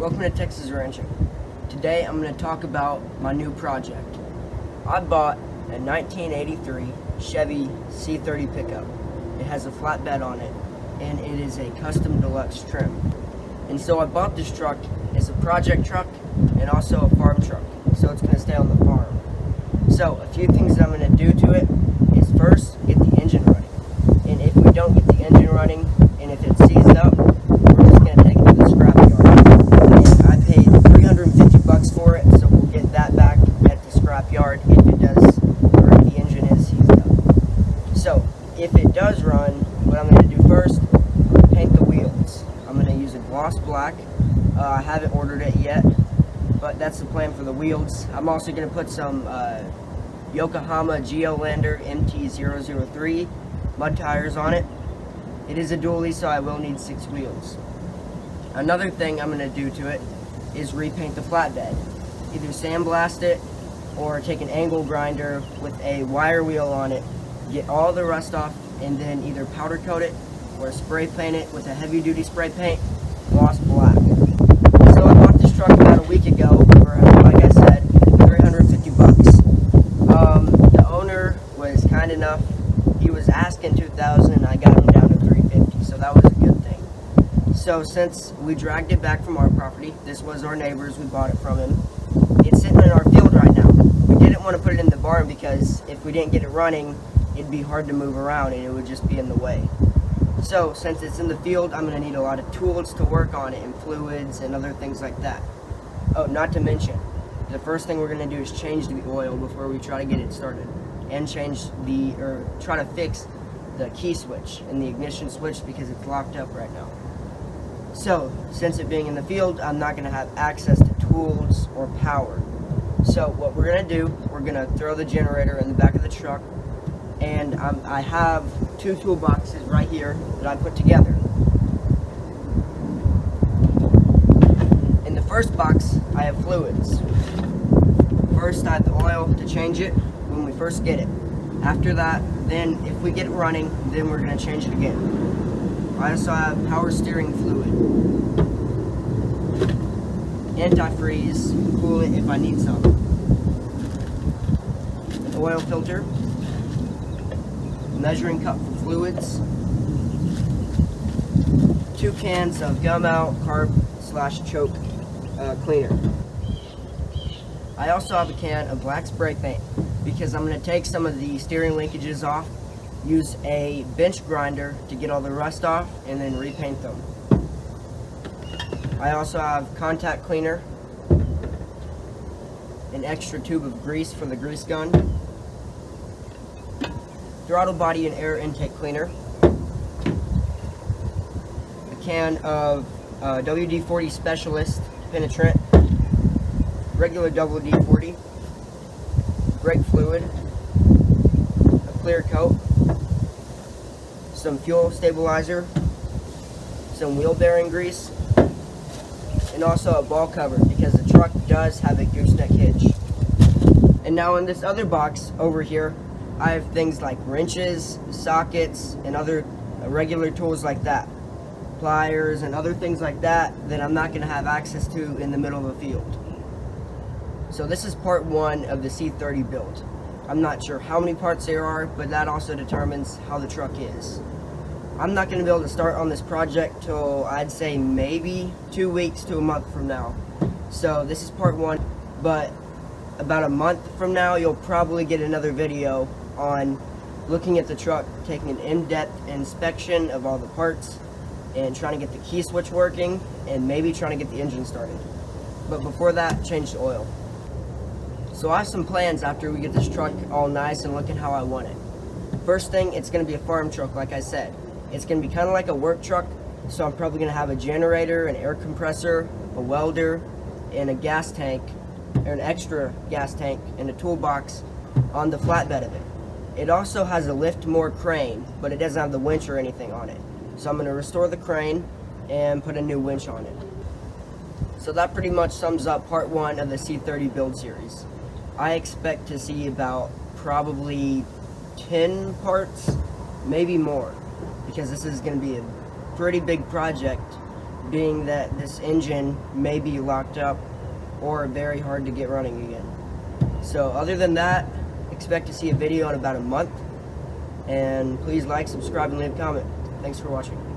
Welcome to Texas Ranching. Today I'm going to talk about my new project. I bought a 1983 Chevy C-30 pickup. It has a flatbed on it and it is a custom deluxe trim. And so I bought this truck as a project truck and also a farm truck, so it's going to stay on the farm. So a few things that I'm going to do to it is first get the engine running. And if we don't get the engine running and if it's seized up, we're just going to take it to the scrap yard. And I paid $350 for it, so we'll get that back at the scrap yard if it does, or if the engine is seized up. So if it does run, what I'm going to do first, paint the wheels. I'm going to use a gloss black. I haven't ordered it yet, but that's the plan for the wheels. I'm also going to put some Yokohama Geolander MT-003 mud tires on it. It is a dually, so I will need 6 wheels. Another thing I'm going to do to it is repaint the flatbed. Either sandblast it or take an angle grinder with a wire wheel on it, get all the rust off, and then either powder coat it or spray paint it with a heavy duty spray paint, gloss black. So I bought this truck about a week ago for, like I said, $350. The owner was kind enough. He was asking $2,000 and I got him down to $350, so that was a good thing. So since we dragged it back from our property, this was our neighbor's, we bought it from him. It's sitting in our field right now. We didn't want to put it in the barn because if we didn't get it running, it'd be hard to move around and it would just be in the way. So since it's in the field, I'm going to need a lot of tools to work on it and fluids and other things like that. Oh, not to mention, the first thing we're going to do is change the oil before we try to get it started, and try to fix the key switch and the ignition switch because it's locked up right now. So since it being in the field, I'm not going to have access to tools or power. So what we're going to do, we're going to throw the generator in the back of the truck, and I have 2 toolboxes right here that I put together. In the first box, I have fluids. First, I have the oil to change it when we first get it. After that, then if we get it running, then we're going to change it again. I also have power steering fluid, antifreeze, coolant if I need some, an oil filter, measuring cup for fluids, 2 cans of gum out carb/choke cleaner. I also have a can of black spray paint because I'm going to take some of the steering linkages off, use a bench grinder to get all the rust off, and then repaint them. I also have contact cleaner, an extra tube of grease for the grease gun, throttle body and air intake cleaner, a can of WD-40 Specialist penetrant, regular WD-40, brake fluid, a clear coat, some fuel stabilizer, some wheel bearing grease, and also a ball cover because the truck does have a gooseneck hitch. And now in this other box over here, I have things like wrenches, sockets, and other regular tools like that. Pliers and other things like that I'm not going to have access to in the middle of the field. So this is part 1 of the C-30 build. I'm not sure how many parts there are, but that also determines how the truck is. I'm not going to be able to start on this project till I'd say maybe 2 weeks to a month from now. So this is part 1, but about a month from now you'll probably get another video on looking at the truck, taking an in-depth inspection of all the parts, and trying to get the key switch working, and maybe trying to get the engine started. But before that, change the oil. So I have some plans after we get this truck all nice and looking how I want it. First thing, it's going to be a farm truck like I said. It's going to be kind of like a work truck, so I'm probably going to have a generator, an air compressor, a welder, and a gas tank, or an extra gas tank, and a toolbox on the flatbed of it. It also has a lift more crane, but it doesn't have the winch or anything on it. So I'm going to restore the crane and put a new winch on it. So that pretty much sums up part 1 of the C-30 build series. I expect to see about probably 10 parts, maybe more, because this is going to be a pretty big project being that this engine may be locked up or very hard to get running again. So other than that, expect to see a video in about a month, and please like, subscribe, and leave a comment. Thanks for watching.